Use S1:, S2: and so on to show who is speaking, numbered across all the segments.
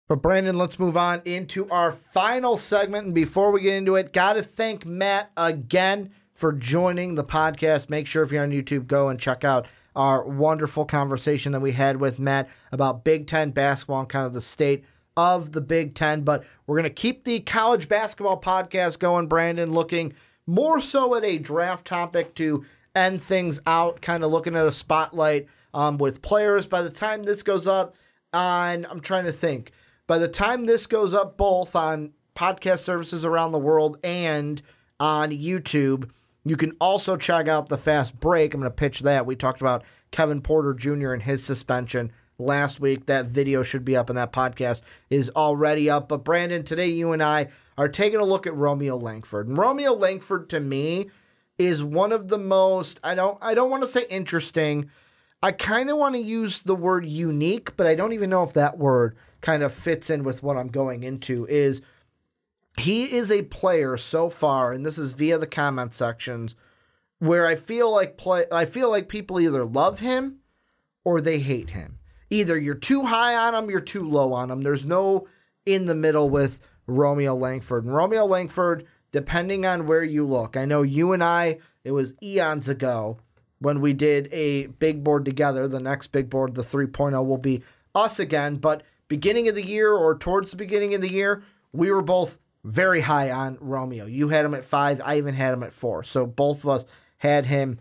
S1: But Brandon, let's move on into our final segment. And before we get into it, got to thank Matt again for joining the podcast. Make sure if you're on YouTube, go and check out our wonderful conversation that we had with Matt about Big Ten basketball and kind of the state of the Big Ten. But we're going to keep the college basketball podcast going, Brandon, looking more so at a draft topic to end things out, kind of looking at a spotlight with players. By the time this goes up I'm trying to think, by the time this goes up both on podcast services around the world and on YouTube, you can also check out the Fast Break. I'm going to pitch that. We talked about Kevin Porter Jr. and his suspension last week. That video should be up and that podcast is already up. But Brandon, today you and I are taking a look at Romeo Langford. And Romeo Langford, to me, is one of the most, I don't want to say interesting. I kind of want to use the word unique, but I don't even know if that word kind of fits in with what I'm going into. Is he is a player so far, and this is via the comment sections, where I feel like people either love him or they hate him. Either you're too high on him, you're too low on him. There's no in the middle with Romeo Langford. And Romeo Langford, depending on where you look, I know you and I, it was eons ago when we did a big board together. The next big board, the 3.0, will be us again. But beginning of the year or towards the beginning of the year, we were both very high on Romeo. You had him at 5. I even had him at 4. So both of us had him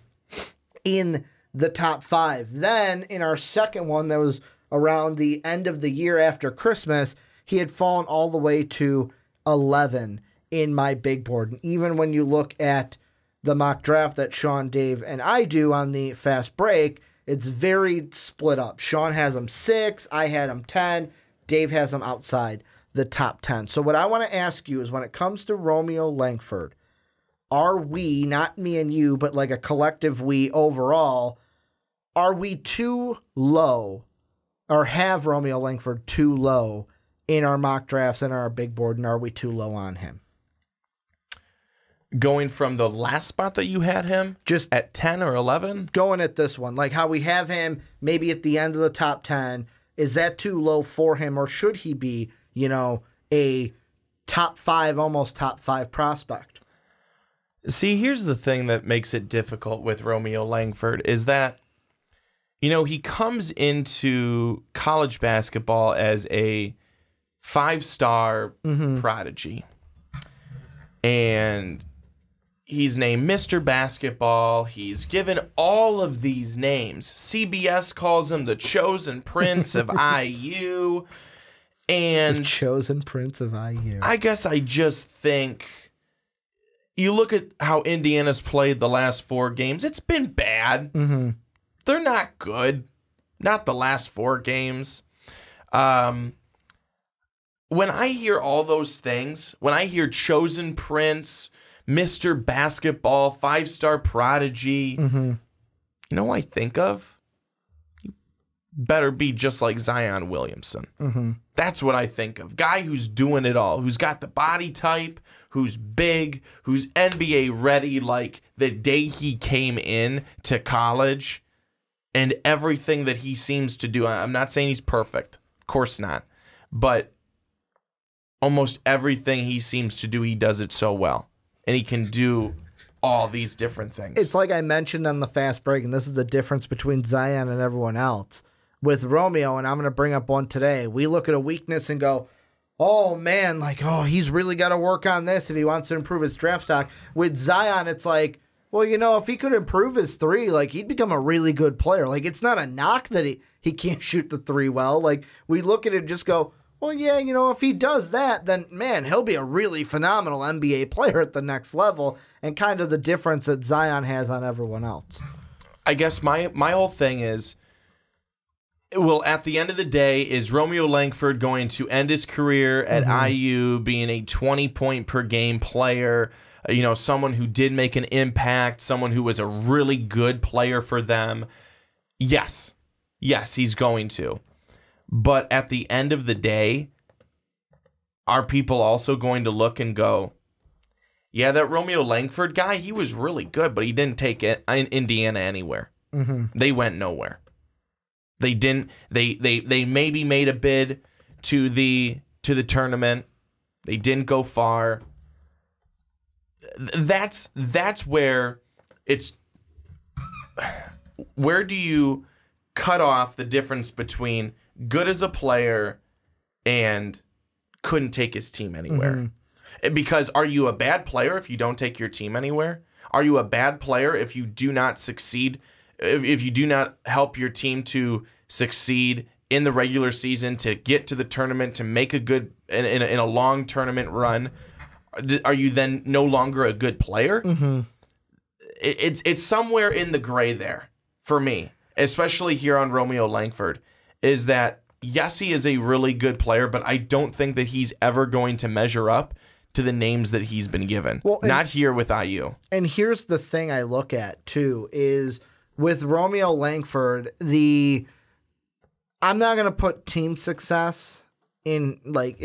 S1: in the top 5. Then in our second one, that was around the end of the year after Christmas, he had fallen all the way to 11 in my big board. And even when you look at the mock draft that Sean, Dave, and I do on the Fast Break, it's very split up. Sean has him 6, I had him 10, Dave has him outside the top 10. So what I want to ask you is, when it comes to Romeo Langford, are we, not me and you, but like a collective we overall, are we too low, or have Romeo Langford too low in our mock drafts and our big board, and are we too low on him?
S2: Going from the last spot that you had him, just at 10 or 11?
S1: Going at this one, like how we have him maybe at the end of the top 10, is that too low for him, or should he be, a top 5, almost top 5 prospect?
S2: See, here's the thing that makes it difficult with Romeo Langford is that, he comes into college basketball as a 5-star prodigy. And he's named Mr. Basketball. He's given all of these names. CBS calls him the chosen prince of IU. And
S1: the chosen prince of IU.
S2: I guess I just think, you look at how Indiana's played the last 4 games, it's been bad. They're not good. Not the last 4 games. When I hear all those things, when I hear chosen prince, Mr. Basketball, 5-star prodigy, you know what I think of? You better be just like Zion Williamson. That's what I think of. Guy who's doing it all, who's got the body type, who's big, who's NBA ready like the day he came in to college, and everything that he seems to do. I'm not saying he's perfect. Of course not. But almost everything he seems to do, he does it so well. And he can do all these different things.
S1: It's like I mentioned on the Fast Break, and this is the difference between Zion and everyone else. With Romeo, and I'm going to bring up one today, we look at a weakness and go, oh man, he's really got to work on this if he wants to improve his draft stock. With Zion, it's like, well, if he could improve his 3, he'd become a really good player. It's not a knock that he can't shoot the 3 well. We look at it and just go, well, yeah, if he does that, then, man, he'll be a really phenomenal NBA player at the next level, and kind of the difference that Zion has on everyone else.
S2: I guess my whole thing is, well, at the end of the day, is Romeo Langford going to end his career at IU being a 20-point-per-game player, someone who did make an impact, someone who was a really good player for them? Yes. Yes, he's going to. But at the end of the day, are people also going to look and go, yeah, that Romeo Langford guy, he was really good, but he didn't take Indiana anywhere. They went nowhere. They didn't. They maybe made a bid to the tournament. They didn't go far. That's where it's. Where do you cut off the difference between good as a player and couldn't take his team anywhere? Because are you a bad player if you don't take your team anywhere? Are you a bad player if you do not succeed, if you do not help your team to succeed in the regular season, to get to the tournament, to make a good, in a long tournament run? Are you then no longer a good player? It's somewhere in the gray there for me, especially here on Romeo Langford, is that yes, he is a really good player, but I don't think that he's ever going to measure up to the names that he's been given. Well, not here with IU.
S1: And here's the thing I look at too is with Romeo Langford, I'm not going to put team success in, like,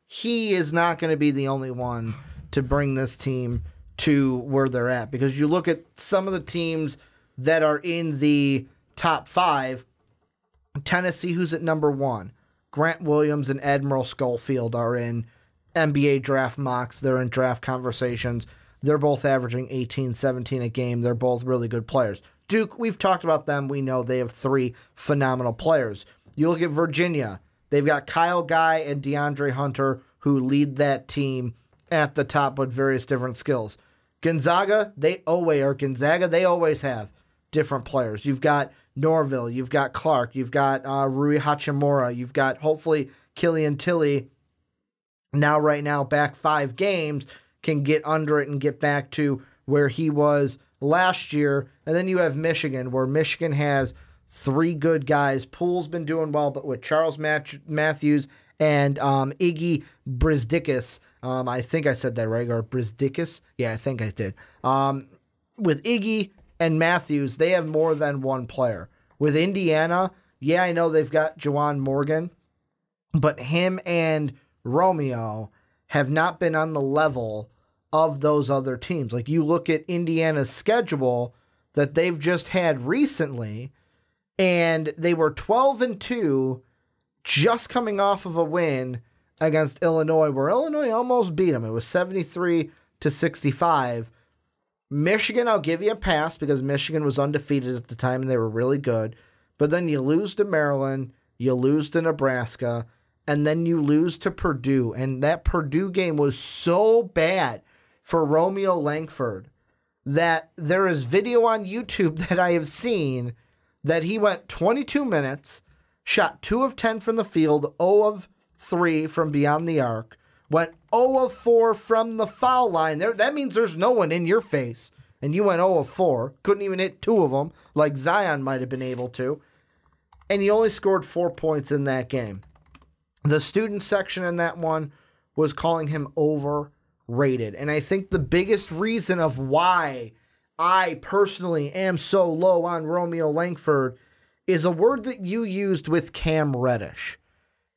S1: he is not going to be the only one to bring this team to where they're at, because you look at some of the teams that are in the top 5, Tennessee, who's at number 1, Grant Williams and Admiral Schofield are in NBA draft mocks. They're in draft conversations. They're both averaging 18, 17 a game. They're both really good players. Duke, we've talked about them. We know they have 3 phenomenal players. You look at Virginia. They've got Kyle Guy and DeAndre Hunter, who lead that team at the top with various different skills. Gonzaga, they always have different players. You've got Norville, you've got Clark, you've got Rui Hachimura, you've got hopefully Killian Tilly. Right now, back 5 games, can get under it and get back to where he was last year. And then you have Michigan, where Michigan has 3 good guys. Poole's been doing well, but with Charles Matthews and Iggy Brisdikis, I think I said that right, or Brisdikis? Yeah, I think I did. With Iggy and Matthews, they have more than one player. With Indiana, yeah, I know they've got Juwan Morgan, but him and Romeo have not been on the level of those other teams. Like, you look at Indiana's schedule that they've just had recently, and they were 12-2 just coming off of a win against Illinois, where Illinois almost beat them. It was 73-65. Michigan, I'll give you a pass because Michigan was undefeated at the time and they were really good. But then you lose to Maryland, you lose to Nebraska, and then you lose to Purdue. And that Purdue game was so bad for Romeo Langford that there is video on YouTube that I have seen that he went 22 minutes, shot 2 of 10 from the field, 0 of 3 from beyond the arc, went 0 of 4 from the foul line. That means there's no one in your face. And you went 0 of 4. Couldn't even hit 2 of them, like Zion might have been able to. And he only scored 4 points in that game. The student section in that one was calling him overrated. And I think the biggest reason of why I personally am so low on Romeo Langford is a word that you used with Cam Reddish.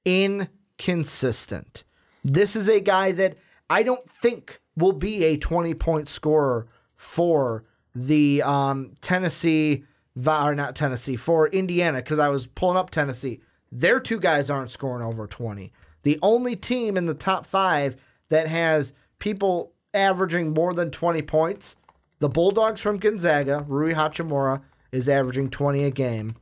S1: Inconsistent. This is a guy that I don't think will be a 20-point scorer for the for Indiana, because I was pulling up Tennessee. Their 2 guys aren't scoring over 20. The only team in the top 5 that has people averaging more than 20 points, the Bulldogs from Gonzaga, Rui Hachimura, is averaging 20 a game,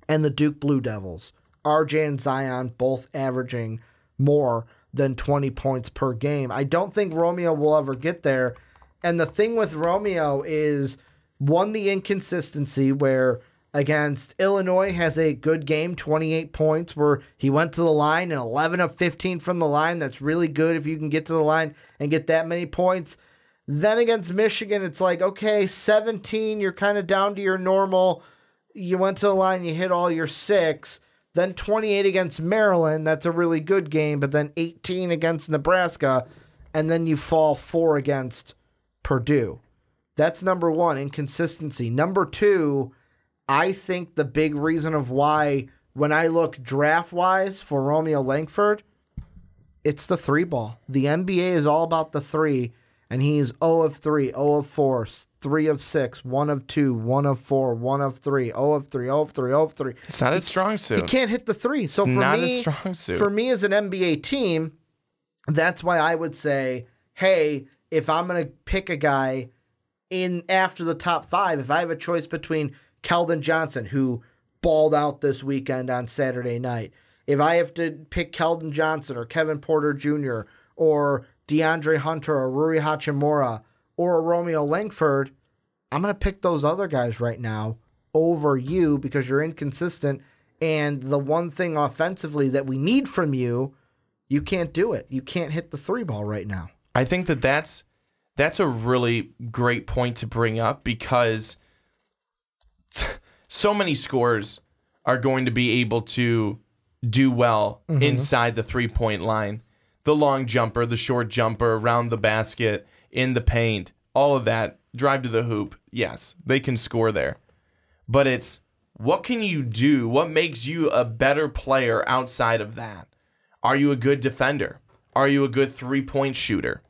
S1: and the Duke Blue Devils, RJ and Zion, both averaging more than 20 points per game. I don't think Romeo will ever get there. And the thing with Romeo is, one, the inconsistency, where against Illinois has a good game, 28 points, where he went to the line and 11 of 15 from the line. That's really good if you can get to the line and get that many points. Then against Michigan, it's like, okay, 17, you're kind of down to your normal. You went to the line, you hit all your 6. Then 28 against Maryland, that's a really good game, but then 18 against Nebraska, and then you fall 4 against Purdue. That's number 1, inconsistency. Number 2, I think the big reason of why, when I look draft-wise for Romeo Langford, it's the 3 ball. The NBA is all about the 3, and he's 0 of 3, 0 of 4, 3 of 6, 1 of 2, 1 of 4, 1 of 3, 0 of 3, 0 of 3, 0 of 3.
S2: It's not his strong suit.
S1: He can't hit the 3. So
S2: it's not his strong suit.
S1: For me as an NBA team, that's why I would say, hey, if I'm going to pick a guy in after the top 5, if I have a choice between Keldon Johnson, who balled out this weekend on Saturday night, if I have to pick Keldon Johnson or Kevin Porter Jr. or DeAndre Hunter or Rui Hachimura or Romeo Langford, I'm going to pick those other guys right now over you because you're inconsistent. And the one thing offensively that we need from you, you can't do it. You can't hit the 3 ball right now.
S2: I think that's a really great point to bring up because so many scorers are going to be able to do well inside the 3-point line. The long jumper, the short jumper, around the basket, in the paint, all of that, drive to the hoop. Yes, they can score there. But it's what can you do? What makes you a better player outside of that? Are you a good defender? Are you a good 3-point shooter?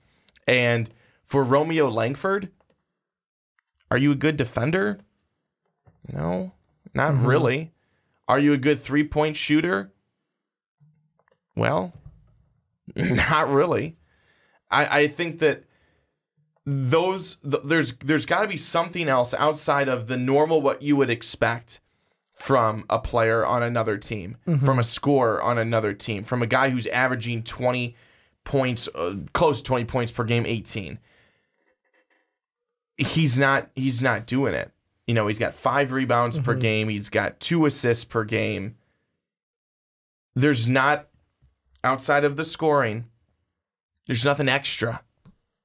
S2: And for Romeo Langford, are you a good defender? No, not really. Are you a good 3-point shooter? Well, not really. I think that there's got to be something else outside of the normal what you would expect from a player on another team, from a scorer on another team, from a guy who's averaging 20 points, close to 20 points per game, 18. He's not doing it. You know, he's got 5 rebounds per game. He's got 2 assists per game. There's not, outside of the scoring, there's nothing extra.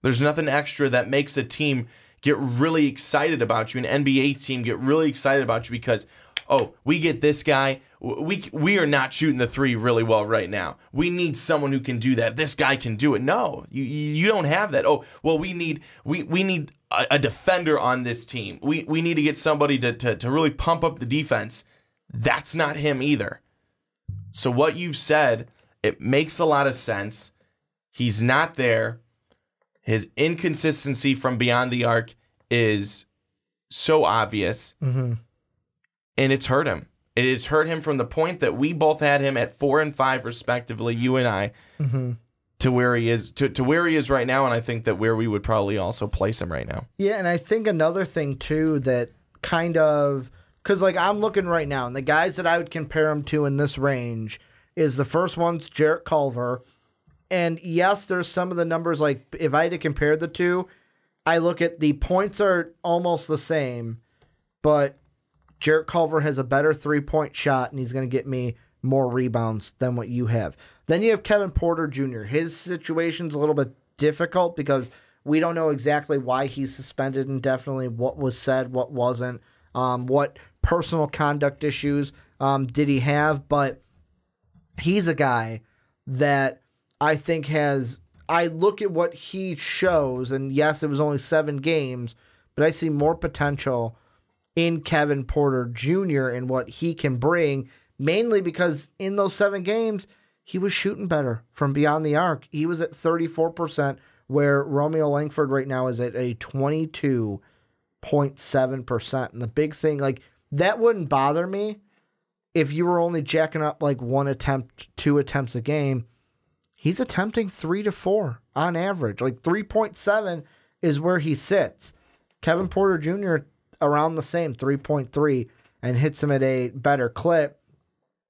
S2: There's nothing extra that makes a team get really excited about you, an NBA team get really excited about you because, oh, we get this guy. We are not shooting the 3 really well right now. We need someone who can do that. This guy can do it. No, you don't have that. Oh, well, we need a defender on this team. We need to get somebody to really pump up the defense. That's not him either. So what you've said, it makes a lot of sense. He's not there. His inconsistency from beyond the arc is so obvious, and it's hurt him. It has hurt him from the point that we both had him at 4 and 5 respectively, you and I, to where he is to where he is right now, and I think that where we would probably also place him right now.
S1: Yeah, and I think another thing too that kind of, because like I'm looking right now, and the guys that I would compare him to in this range is the first one's Jarrett Culver. And yes, there's some of the numbers, like if I had to compare the two, I look at the points are almost the same, but Jarrett Culver has a better 3-point shot, and he's going to get me more rebounds than what you have. Then you have Kevin Porter Jr. His situation's a little bit difficult because we don't know exactly why he's suspended indefinitely, what was said, what wasn't, what personal conduct issues did he have, but he's a guy that I think I look at what he shows, and yes, it was only 7 games, but I see more potential in Kevin Porter Jr. and what he can bring, mainly because in those 7 games, he was shooting better from beyond the arc. He was at 34%, where Romeo Langford right now is at a 22.7%. And the big thing, like, that wouldn't bother me if you were only jacking up like 1 attempt, 2 attempts a game. He's attempting 3 to 4 on average. Like 3.7 is where he sits. Kevin Porter Jr. around the same, 3.3, and hits him at a better clip.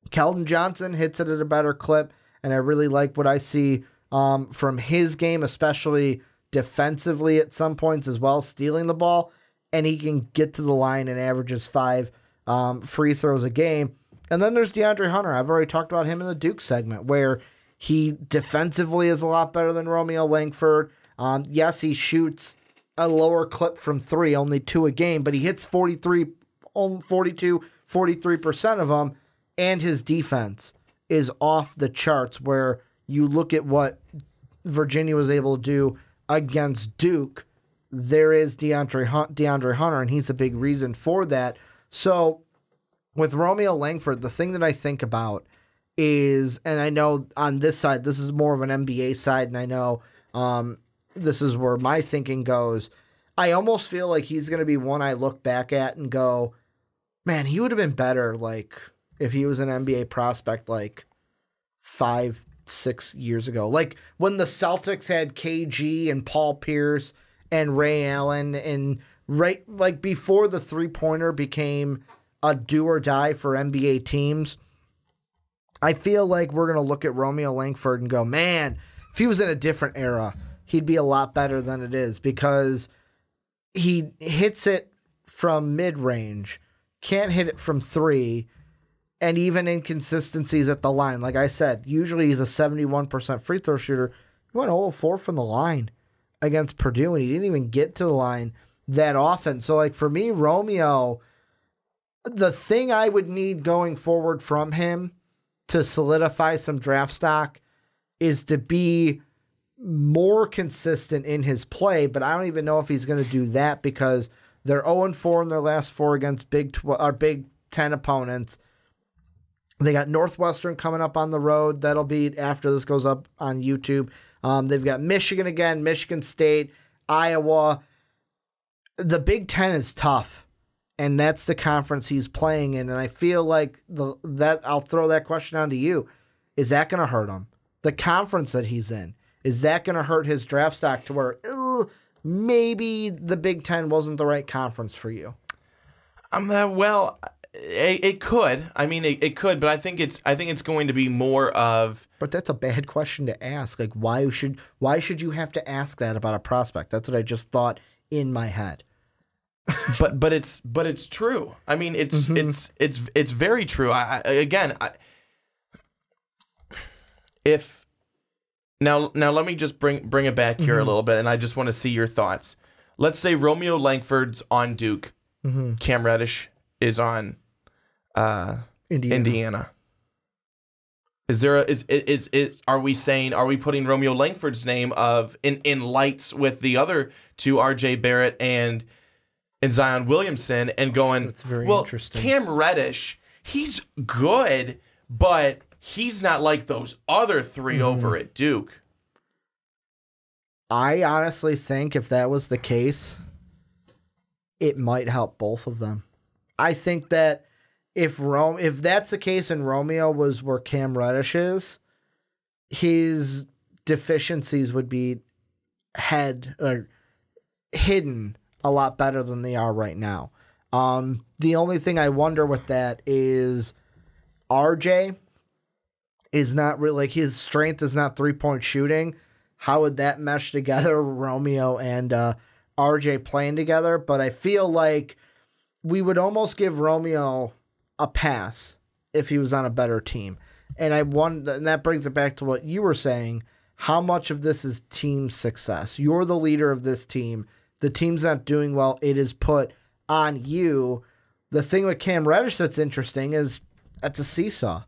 S1: Keldon Johnson hits it at a better clip, and I really like what I see from his game, especially defensively at some points as well, stealing the ball, and he can get to the line and averages 5 free throws a game. And then there's DeAndre Hunter. I've already talked about him in the Duke segment, where he defensively is a lot better than Romeo Langford. Yes, he shoots a lower clip from 3, only 2 a game, but he hits 43% of them, and his defense is off the charts, where you look at what Virginia was able to do against Duke. There is DeAndre Hunter, and he's a big reason for that. So with Romeo Langford, the thing that I think about is, and I know on this side, this is more of an NBA side, and I know this is where my thinking goes. I almost feel like he's going to be one I look back at and go, man, he would have been better like if he was an NBA prospect like 5-6 years ago. Like when the Celtics had KG and Paul Pierce and Ray Allen, and right like before the three-pointer became a do or die for NBA teams. I feel like we're going to look at Romeo Langford and go, man, if he was in a different era, he'd be a lot better than it is, because he hits it from mid-range, can't hit it from three, and even inconsistencies at the line. Like I said, usually he's a 71% free throw shooter. He went 0-4 from the line against Purdue, and he didn't even get to the line that often. So, like, for me, Romeo, the thing I would need going forward from him to solidify some draft stock is to be more consistent in his play, but I don't even know if he's going to do that, because they're 0-4 in their last 4 against Big 10 opponents. They got Northwestern coming up on the road. That'll be after this goes up on YouTube. They've got Michigan again, Michigan State, Iowa. The Big 10 is tough, and that's the conference he's playing in. And I feel like that I'll throw that question on to you. Is that going to hurt him? The conference that he's in, is that going to hurt his draft stock to where maybe the Big 10 wasn't the right conference for you?
S2: Well, it could. I mean, it could, but I think it's going to be more of.
S1: But that's a bad question to ask. Like, why should you have to ask that about a prospect? That's what I just thought in my head.
S2: but it's true. I mean, it's very true. If now let me just bring it back here a little bit, and I just want to see your thoughts. Let's say Romeo Langford's on Duke, Cam Reddish is on Indiana. Is there are we putting Romeo Langford's name in lights with the other two, RJ Barrett and Zion Williamson, and going,
S1: that's very
S2: well,
S1: interesting.
S2: Cam Reddish, he's good, but he's not like those other three over at Duke.
S1: I honestly think if that was the case, it might help both of them. I think that if that's the case and Romeo was where Cam Reddish is, his deficiencies would be hidden a lot better than they are right now. The only thing I wonder with that is RJ is not really, like, his strength is not 3-point shooting. How would that mesh together, Romeo and RJ playing together? But I feel like we would almost give Romeo a pass if he was on a better team. And that brings it back to what you were saying. How much of this is team success? You're the leader of this team. The team's not doing well. It is put on you. The thing with Cam Reddish that's interesting is that's a seesaw.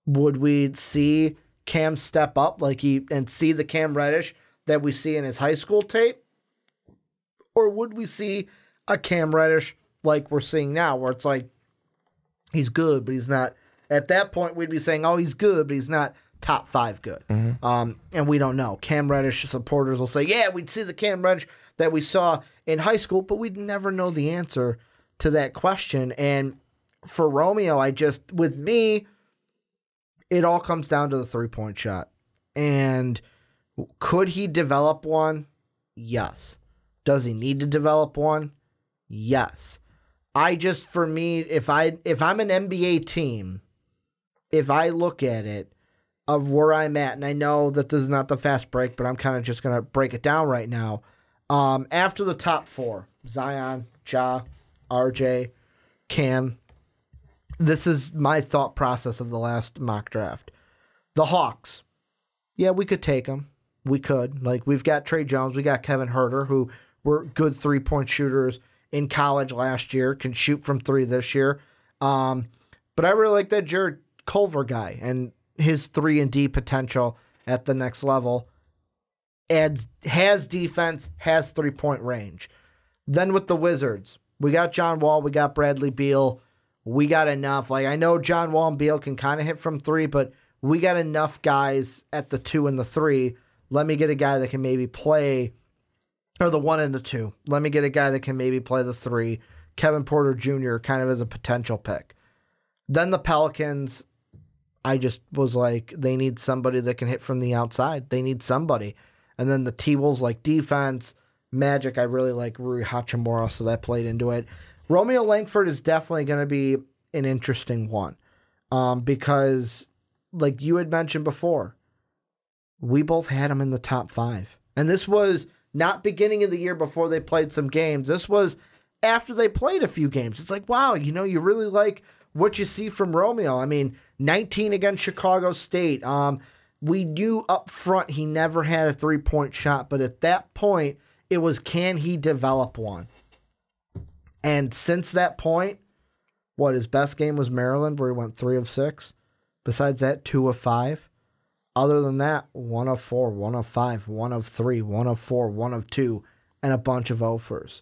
S1: Would we see Cam step up and see the Cam Reddish that we see in his high school tape? Or would we see a Cam Reddish like we're seeing now, where it's like he's good, but he's not? At that point, we'd be saying, oh, he's good, but he's not top 5 good. And we don't know. Cam Reddish supporters will say, yeah, we'd see the Cam Reddish that we saw in high school, but we'd never know the answer to that question. And for Romeo, with me, it all comes down to the 3-point shot. And could he develop one? Yes. Does he need to develop one? Yes. For me, if I'm an NBA team, if I look at it of where I'm at, and I know that this is not the fast break, but I'm kind of just going to break it down right now. After the top 4, Zion, Ja, RJ, Cam, this is my thought process of the last mock draft. The Hawks, yeah, we could take them. We could. Like, we've got Trey Jones, we got Kevin Huerter, who were good 3-point shooters in college last year, can shoot from 3 this year. But I really like that Jared Culver guy and his 3-and-D potential at the next level. Has defense, has 3-point range. Then with the Wizards, we got John Wall, we got Bradley Beal. We got enough. Like, I know John Wall and Beal can kind of hit from 3, but we got enough guys at the 2 and the 3. let me get a guy that can maybe play, or the 1 and the 2. Let me get a guy that can maybe play the 3. Kevin Porter Jr. kind of as a potential pick. Then the Pelicans, I just was like, they need somebody that can hit from the outside. They need somebody. And then the T-Wolves like defense. Magic, I really like Rui Hachimura, so that played into it. Romeo Langford is definitely going to be an interesting one because, like you had mentioned before, we both had him in the top 5. And this was not beginning of the year before they played some games. This was after they played a few games. It's like, wow, you really like what you see from Romeo. I mean, 19 against Chicago State. We knew up front he never had a three-point shot, but at that point, it was, can he develop one? And since that point, his best game was Maryland, where he went 3 of 6. Besides that, 2 of 5. Other than that, 1 of 4, 1 of 5, 1 of 3, 1 of 4, 1 of 2, and a bunch of offers.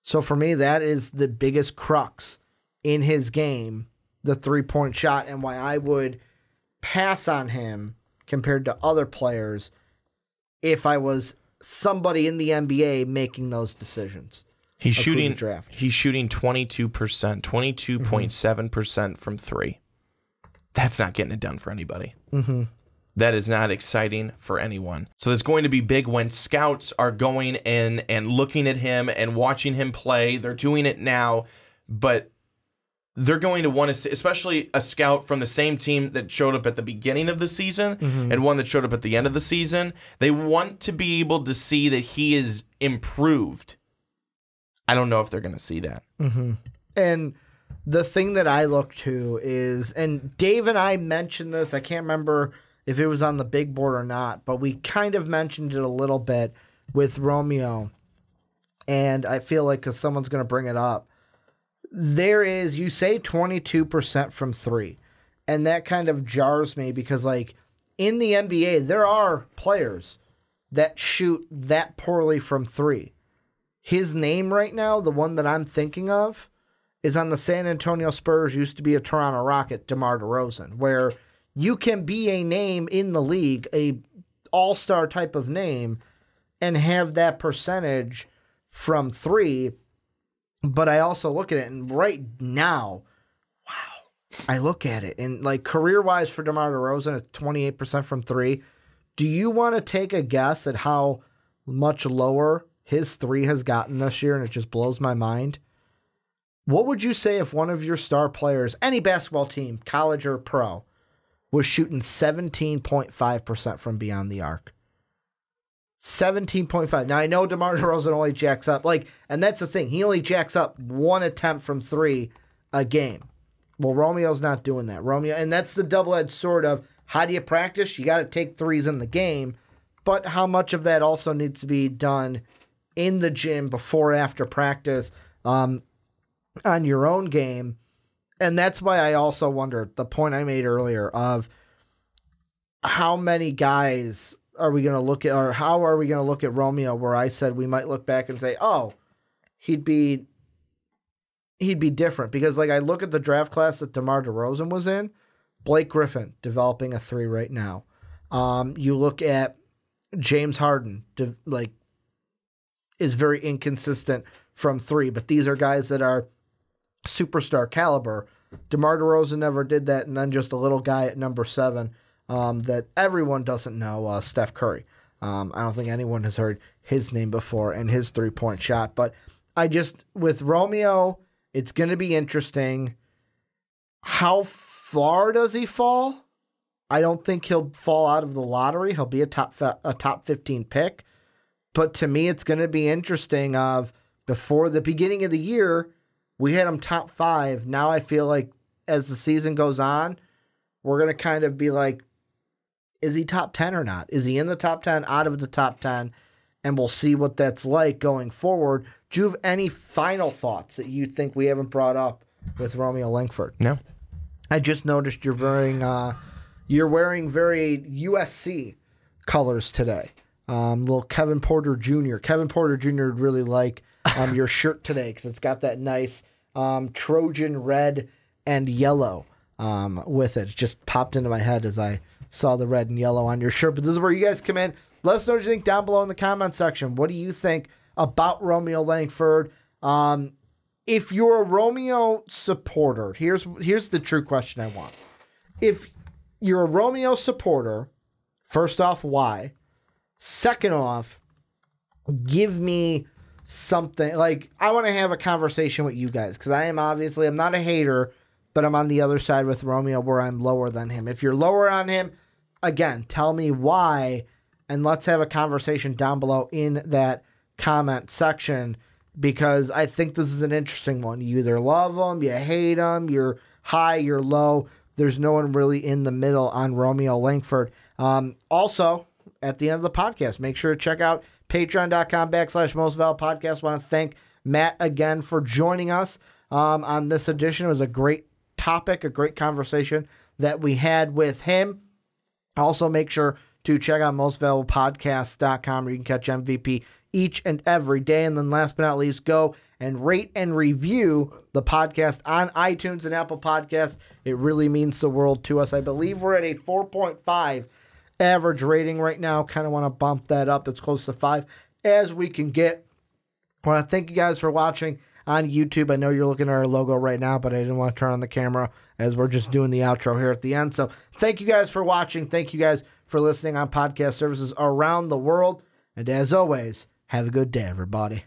S1: So for me, that is the biggest crux in his game, the three-point shot, and why I would pass on him compared to other players if I was somebody in the NBA making those decisions.
S2: He's shooting 22%, 22.7% from 3. That's not getting it done for anybody.
S1: Mm-hmm.
S2: That is not exciting for anyone. So it's going to be big when scouts are going in and looking at him and watching him play. They're doing it now, but they're going to want to see, especially a scout from the same team that showed up at the beginning of the season and one that showed up at the end of the season. They want to be able to see that he is improved. I don't know if they're going to see that.
S1: Mm-hmm. And the thing that I look to is, and Dave and I mentioned this, I can't remember if it was on the big board or not, but we kind of mentioned it a little bit with Romeo, and I feel like because someone's going to bring it up, there is, you say 22% from 3, and that kind of jars me because, like, in the NBA, there are players that shoot that poorly from 3. His name right now, the one that I'm thinking of, is on the San Antonio Spurs, used to be a Toronto Rocket, DeMar DeRozan, where you can be a name in the league, a all-star type of name, and have that percentage from 3. But I also look at it, and right now, wow, I look at it, and like career-wise for DeMar DeRozan, it's 28% from 3. Do you want to take a guess at how much lower his 3 has gotten this year, and it just blows my mind? What would you say if one of your star players, any basketball team, college or pro, was shooting 17.5% from beyond the arc? 17.5. Now, I know DeMar DeRozan only jacks up, and that's the thing. He only jacks up 1 attempt from 3 a game. Well, Romeo's not doing that. And that's the double-edged sword of, how do you practice? You got to take 3s in the game, but how much of that also needs to be done in the gym before, after practice, on your own game. And that's why I also wonder, the point I made earlier of how many guys are we going to look at, or how are we going to look at Romeo, where I said we might look back and say, oh, he'd be different. Because like I look at the draft class that DeMar DeRozan was in, Blake Griffin developing a 3 right now. You look at James Harden, is very inconsistent from 3, but these are guys that are superstar caliber. DeMar DeRozan never did that, and then just a little guy at number 7 that everyone doesn't know, Steph Curry. I don't think anyone has heard his name before and his three-point shot. But with Romeo, it's going to be interesting. How far does he fall? I don't think he'll fall out of the lottery. He'll be a top 15 pick. But to me, it's going to be interesting before the beginning of the year, we had him top 5. Now I feel like as the season goes on, we're going to kind of be like, is he top 10 or not? Is he in the top 10, out of the top 10? And we'll see what that's like going forward. Do you have any final thoughts that you think we haven't brought up with Romeo Langford?
S2: No.
S1: I just noticed you're wearing very USC colors today. Little Kevin Porter Jr. Kevin Porter Jr. would really like your shirt today because it's got that nice Trojan red and yellow with it. It just popped into my head as I saw the red and yellow on your shirt. But this is where you guys come in. Let us know what you think down below in the comment section. What do you think about Romeo Langford? If you're a Romeo supporter, here's the true question I want. If you're a Romeo supporter, first off, why? Second off, give me something. Like, I want to have a conversation with you guys because I'm not a hater, but I'm on the other side with Romeo where I'm lower than him. If you're lower on him, again, tell me why, and let's have a conversation down below in that comment section because I think this is an interesting one. You either love him, you hate him, you're high, you're low. There's no one really in the middle on Romeo Langford. Also, at the end of the podcast, make sure to check out patreon.com/mostvaluedpodcast. I want to thank Matt again for joining us on this edition. It was a great topic, a great conversation that we had with him. Also, make sure to check out mostvaluablepodcast.com where you can catch MVP each and every day. And then last but not least, go and rate and review the podcast on iTunes and Apple Podcasts. It really means the world to us. I believe we're at a 4.5 average rating right now. Kind of want to bump that up. It's close to 5 as we can get. I want to thank you guys for watching on YouTube. I know you're looking at our logo right now, but I didn't want to turn on the camera as we're just doing the outro here at the end. So thank you guys for watching. Thank you guys for listening on podcast services around the world. And as always, have a good day, everybody.